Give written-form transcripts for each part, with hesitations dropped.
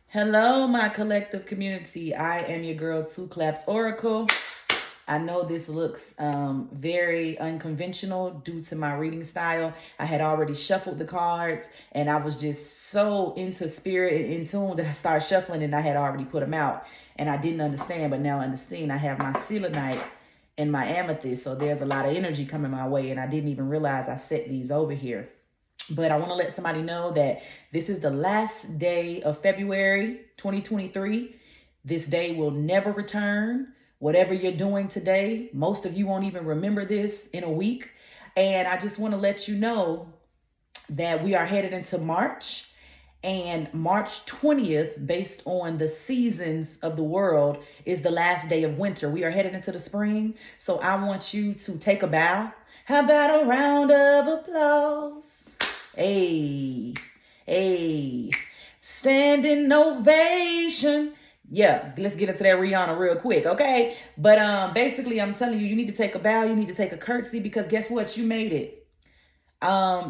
Hello, my collective community. I am your girl, Two Claps Oracle. I know this looks very unconventional due to my reading style. I had already shuffled the cards and I was just so into spirit and in tune that I started shuffling and I had already put them out. And I didn't understand, but now I understand. I have my selenite and my amethyst. So there's a lot of energy coming my way and I didn't even realize I set these over here. But I want to let somebody know that this is the last day of February 2023. This day will never return. Whatever you're doing today, most of you won't even remember this in a week. And I just want to let you know that we are headed into March. And March 20th, based on the seasons of the world, is the last day of winter. We are headed into the spring. So I want you to take a bow. How about a round of applause? Hey, hey, standing ovation. Yeah, let's get into that Rihanna real quick, okay? But basically, I'm telling you, you need to take a bow, you need to take a curtsy, because guess what? You made it.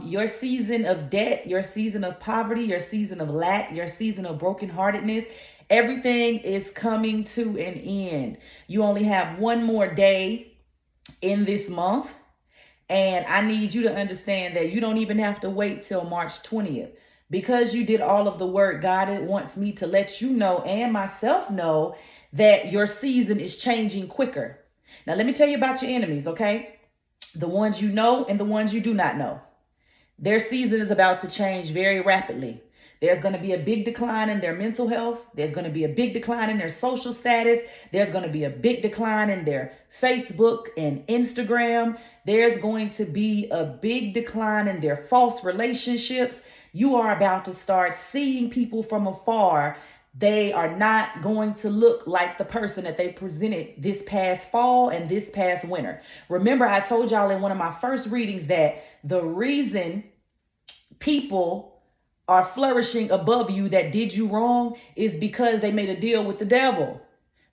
Your season of debt, your season of poverty, your season of lack, your season of brokenheartedness, everything is coming to an end. You only have one more day in this month. And I need you to understand that you don't even have to wait till March 20th. Because you did all of the work, God wants me to let you know and myself know that your season is changing quicker. Now, let me tell you about your enemies, okay? The ones you know and the ones you do not know. Their season is about to change very rapidly. There's going to be a big decline in their mental health. There's going to be a big decline in their social status. There's going to be a big decline in their Facebook and Instagram. There's going to be a big decline in their false relationships. You are about to start seeing people from afar. They are not going to look like the person that they presented this past fall and this past winter. Remember, I told y'all in one of my first readings that the reason people are flourishing above you that did you wrong is because they made a deal with the devil.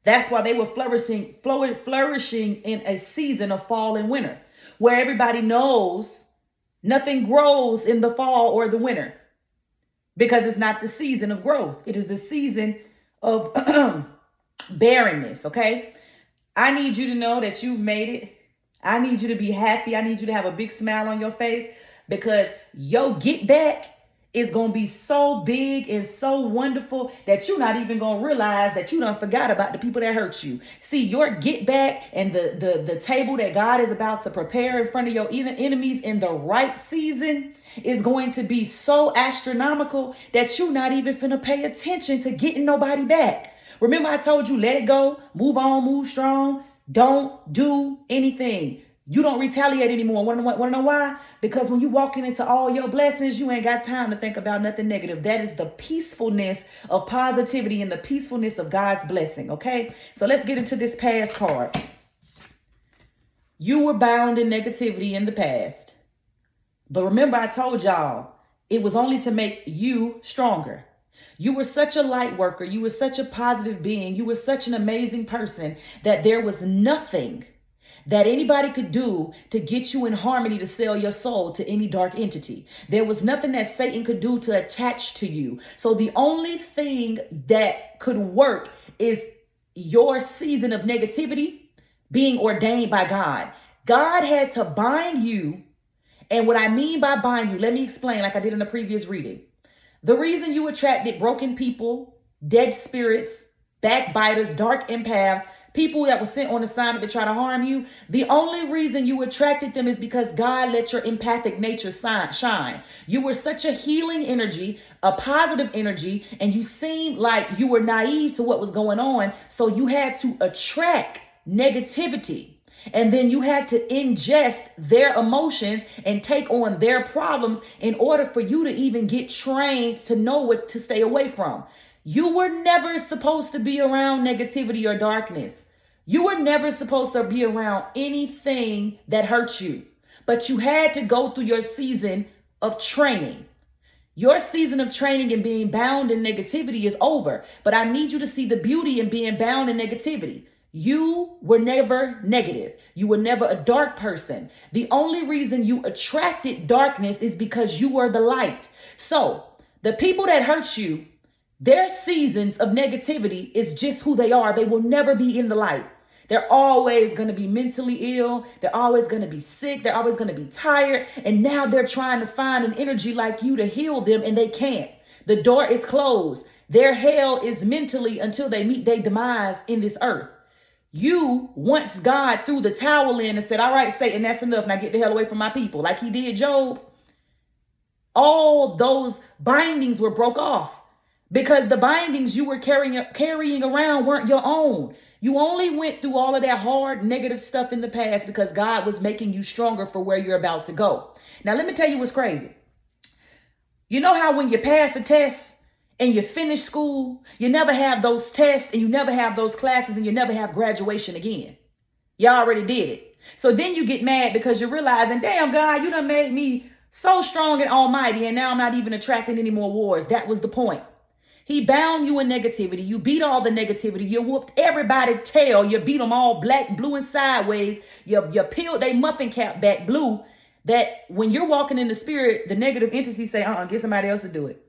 That's why they were flourishing in a season of fall and winter, where everybody knows nothing grows in the fall or the winter, because it's not the season of growth. It is the season of barrenness, okay? I need you to know that you've made it. I need you to be happy. I need you to have a big smile on your face, because your get back is going to be so big and so wonderful that you're not even going to realize that you done forgot about the people that hurt you. See, your get back and the table that God is about to prepare in front of your enemies in the right season is going to be so astronomical that you're not even finna pay attention to getting nobody back. Remember, I told you, let it go, move on, move strong. Don't do anything. You don't retaliate anymore. Want to know why? Because when you walking into all your blessings, you ain't got time to think about nothing negative. That is the peacefulness of positivity and the peacefulness of God's blessing, okay? So let's get into this past card. You were bound in negativity in the past. But remember, I told y'all, it was only to make you stronger. You were such a light worker. You were such a positive being. You were such an amazing person that there was nothing that anybody could do to get you in harmony to sell your soul to any dark entity. There was nothing that Satan could do to attach to you. So the only thing that could work is your season of negativity being ordained by God. God had to bind you. And what I mean by bind you, let me explain like I did in the previous reading. The reason you attracted broken people, dead spirits, backbiters, dark empaths, people that were sent on assignment to try to harm you, the only reason you attracted them is because God let your empathic nature shine. You were such a healing energy, a positive energy, and you seemed like you were naive to what was going on. So you had to attract negativity. And then you had to ingest their emotions and take on their problems in order for you to even get trained to know what to stay away from. You were never supposed to be around negativity or darkness. You were never supposed to be around anything that hurt you. But you had to go through your season of training. Your season of training and being bound in negativity is over. But I need you to see the beauty in being bound in negativity. You were never negative. You were never a dark person. The only reason you attracted darkness is because you were the light. So the people that hurt you, Their seasons of negativity is just who they are. They will never be in the light. They're always going to be mentally ill. They're always going to be sick. They're always going to be tired. And now they're trying to find an energy like you to heal them, and they can't. The door is closed. Their hell is mentally until they meet their demise in this earth. You, once God threw the towel in and said, all right, Satan, that's enough. Now get the hell away from my people, like he did Job. All those bindings were broke off because the bindings you were carrying around weren't your own. You only went through all of that hard, negative stuff in the past because God was making you stronger for where you're about to go. Now, let me tell you what's crazy. You know how when you pass a test and you finish school, you never have those tests and you never have those classes and you never have graduation again. You already did it. So then you get mad because you're realizing, damn, God, you done made me so strong and almighty, and now I'm not even attracting any more wars. That was the point. He bound you in negativity. You beat all the negativity. You whooped everybody's tail. You beat them all black, blue, and sideways. You peeled their muffin cap back blue. That when you're walking in the spirit, the negative entities say, get somebody else to do it.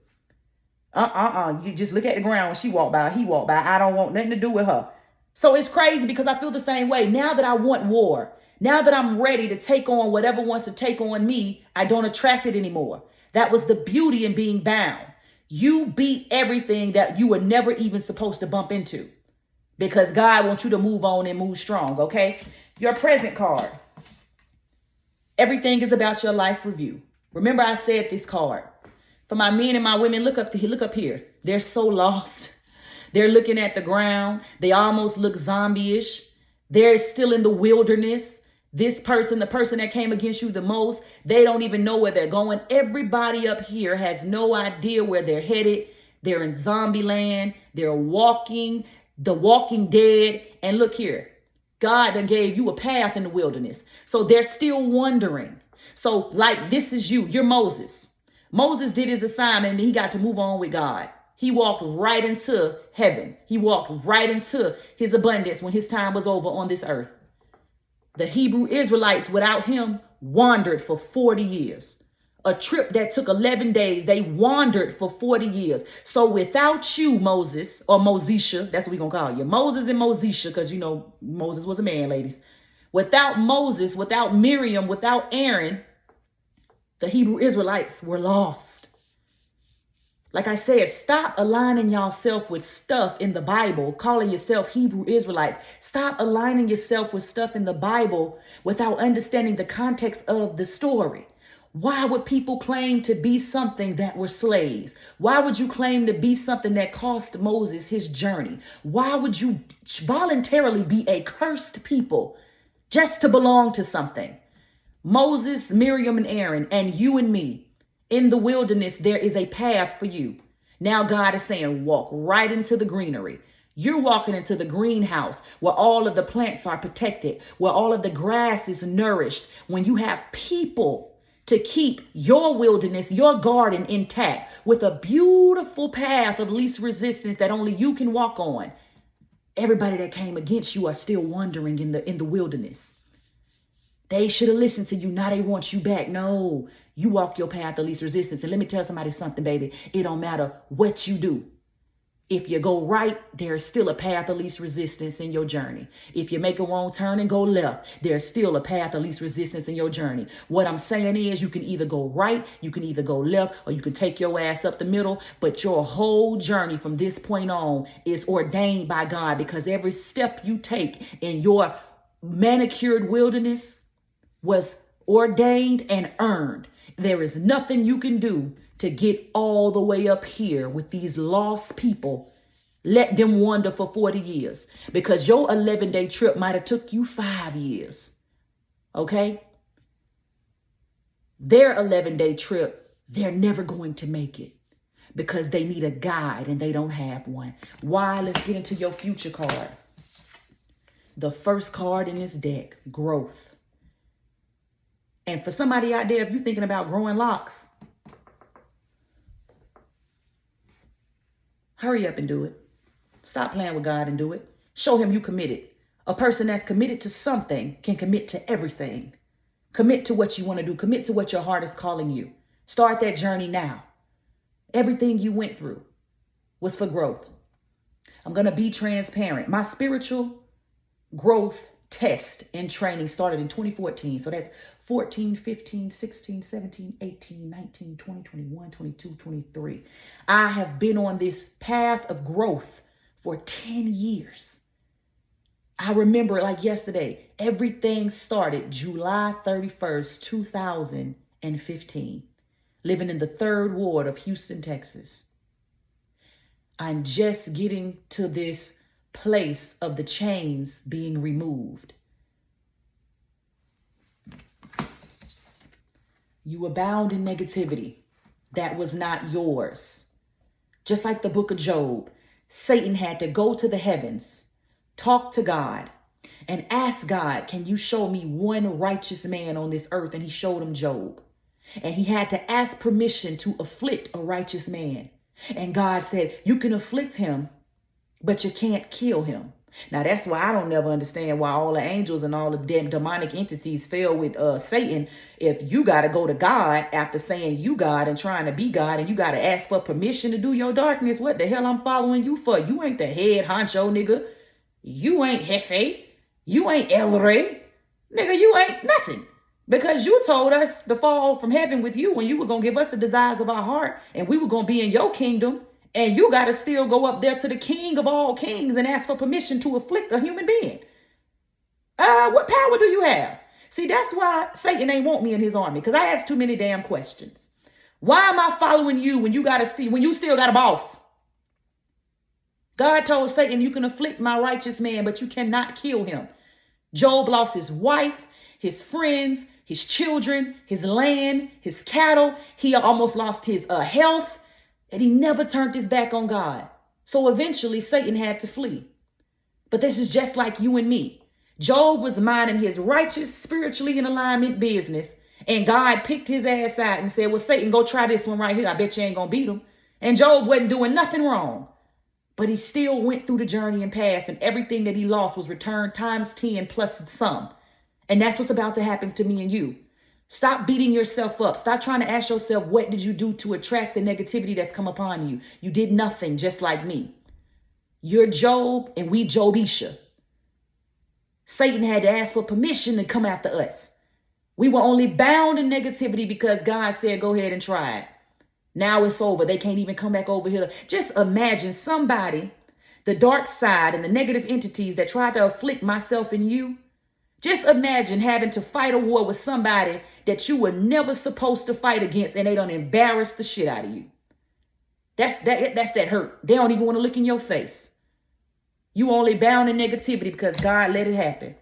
You just look at the ground when she walked by, he walked by. I don't want nothing to do with her. So it's crazy because I feel the same way. Now that I want war, now that I'm ready to take on whatever wants to take on me, I don't attract it anymore. That was the beauty in being bound. You beat everything that you were never even supposed to bump into because God wants you to move on and move strong, okay? Your present card. Everything is about your life review. Remember I said this card. For my men and my women, look up here. They're so lost. They're looking at the ground. They almost look zombie-ish. They're still in the wilderness. This person, the person that came against you the most, they don't even know where they're going. Everybody up here has no idea where they're headed. They're in zombie land. They're walking, the walking dead. And look here, God done gave you a path in the wilderness. So they're still wondering. So like this is you. You're Moses. Moses did his assignment and he got to move on with God. He walked right into heaven. He walked right into his abundance when his time was over on this earth. The Hebrew Israelites without him wandered for 40 years. A trip that took 11 days. They wandered for 40 years. So without you, Moses, or Mosesha, that's what we're going to call you. Moses and Mosesha, because you know Moses was a man, ladies. Without Moses, without Miriam, without Aaron, the Hebrew Israelites were lost. Like I said, stop aligning yourself with stuff in the Bible, calling yourself Hebrew Israelites. Stop aligning yourself with stuff in the Bible without understanding the context of the story. Why would people claim to be something that were slaves? Why would you claim to be something that cost Moses his journey? Why would you voluntarily be a cursed people just to belong to something? Moses, Miriam, and Aaron, and you and me, in the wilderness, there is a path for you. Now God is saying, walk right into the greenery. You're walking into the greenhouse where all of the plants are protected, where all of the grass is nourished. When you have people to keep your wilderness, your garden intact with a beautiful path of least resistance that only you can walk on. Everybody that came against you are still wandering in the wilderness. They should have listened to you. Now they want you back. No, you walk your path of least resistance. And let me tell somebody something, baby. It don't matter what you do. If you go right, there's still a path of least resistance in your journey. If you make a wrong turn and go left, there's still a path of least resistance in your journey. What I'm saying is you can either go right, you can either go left, or you can take your ass up the middle. But your whole journey from this point on is ordained by God, because every step you take in your manicured wilderness was ordained and earned. There is nothing you can do to get all the way up here with these lost people. Let them wander for 40 years because your 11-day trip might have took you 5 years. Okay? Their 11-day trip, they're never going to make it because they need a guide and they don't have one. Why? Let's get into your future card. The first card in this deck, growth. And for somebody out there, if you're thinking about growing locks, hurry up and do it. Stop playing with God and do it. Show him you committed. A person that's committed to something can commit to everything. Commit to what you want to do. Commit to what your heart is calling you. Start that journey now. Everything you went through was for growth. I'm going to be transparent. My spiritual growth test and training started in 2014. So that's 14, 15, 16, 17, 18, 19, 20, 21, 22, 23. I have been on this path of growth for 10 years. I remember like yesterday, everything started July 31st, 2015, living in the 3rd Ward of Houston, Texas. I'm just getting to this place of the chains being removed. You abound in negativity that was not yours. Just like the book of Job, Satan had to go to the heavens, talk to God, and ask God, can you show me one righteous man on this earth? And he showed him Job. And he had to ask permission to afflict a righteous man. And God said, you can afflict him, but you can't kill him. Now, that's why I don't never understand why all the angels and all the demonic entities fell with Satan. If you got to go to God after saying you God and trying to be God, and you got to ask for permission to do your darkness, what the hell I'm following you for? You ain't the head honcho, nigga. You ain't Jefe. You ain't El Rey. Nigga, you ain't nothing. Because you told us to fall from heaven with you when you were going to give us the desires of our heart and we were going to be in your kingdom. And you got to still go up there to the king of all kings and ask for permission to afflict a human being. What power do you have? See, that's why Satan ain't want me in his army, because I ask too many damn questions. Why am I following you when you still got a boss? God told Satan, you can afflict my righteous man, but you cannot kill him. Job lost his wife, his friends, his children, his land, his cattle. He almost lost his health. And he never turned his back on God. So eventually Satan had to flee. But this is just like you and me. Job was minding his righteous, spiritually in alignment business. And God picked his ass out and said, well, Satan, go try this one right here. I bet you ain't going to beat him. And Job wasn't doing nothing wrong. But he still went through the journey and passed. And everything that he lost was returned times 10 plus some. And that's what's about to happen to me and you. Stop beating yourself up. Stop trying to ask yourself, what did you do to attract the negativity that's come upon you? You did nothing, just like me. You're Job and we Jobisha. Satan had to ask for permission to come after us. We were only bound in negativity because God said, go ahead and try it. Now it's over. They can't even come back over here. Just imagine somebody, the dark side and the negative entities that tried to afflict myself and you. Just imagine having to fight a war with somebody that you were never supposed to fight against, and they done embarrass the shit out of you. That's that hurt. They don't even want to look in your face. You only bound in negativity because God let it happen.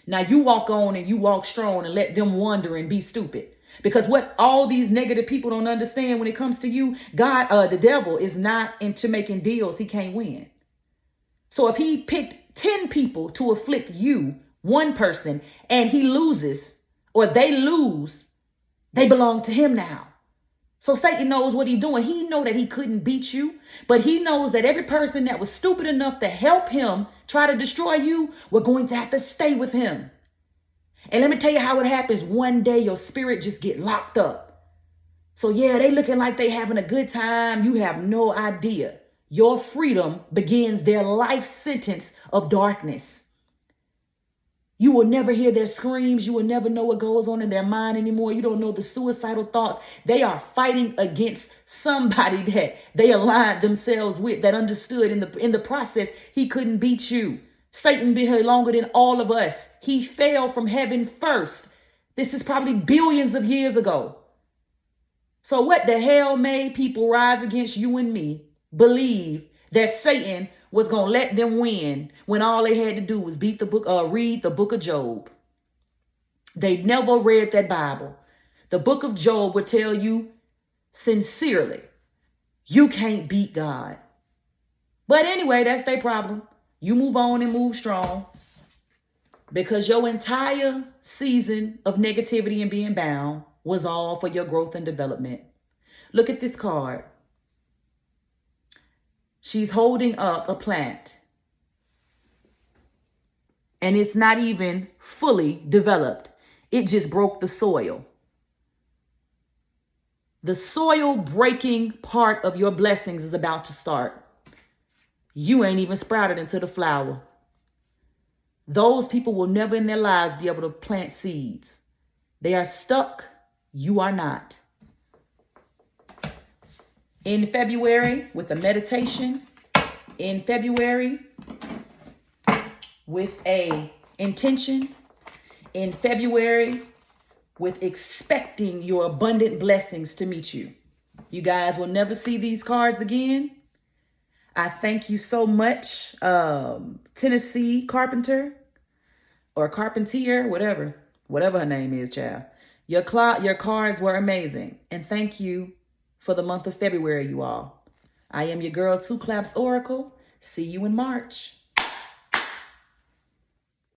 Now you walk on and you walk strong and let them wonder and be stupid. Because what all these negative people don't understand when it comes to you, God, the devil is not into making deals he can't win. So if he picked 10 people to afflict you, one person, and he loses or they lose, they belong to him now. So Satan knows what he's doing. He know that he couldn't beat you, but he knows that every person that was stupid enough to help him try to destroy you, we're going to have to stay with him. And let me tell you how it happens. One day your spirit just get locked up. So yeah, they looking like they having a good time. You have no idea. Your freedom begins their life sentence of darkness. You will never hear their screams. You will never know what goes on in their mind anymore. You don't know the suicidal thoughts. They are fighting against somebody that they aligned themselves with, that understood in the process he couldn't beat you. Satan been here longer than all of us. He fell from heaven first. This is probably billions of years ago. So what the hell made people rise against you and me, believe that Satan was going to let them win when all they had to do was read the book of Job? They never read that Bible. The book of Job would tell you sincerely, you can't beat God. But anyway, that's their problem. You move on and move strong, because your entire season of negativity and being bound was all for your growth and development. Look at this card. She's holding up a plant, and it's not even fully developed. It just broke the soil. The soil breaking part of your blessings is about to start. You ain't even sprouted into the flower. Those people will never in their lives be able to plant seeds. They are stuck. You are not. In February, with a meditation. In February, with a intention. In February, with expecting your abundant blessings to meet you. You guys will never see these cards again. I thank you so much, Tennessee Carpenter or Carpentier, whatever her name is, child. Your cards were amazing. And thank you for the month of February, you all. I am your girl, Two Claps Oracle. See you in March.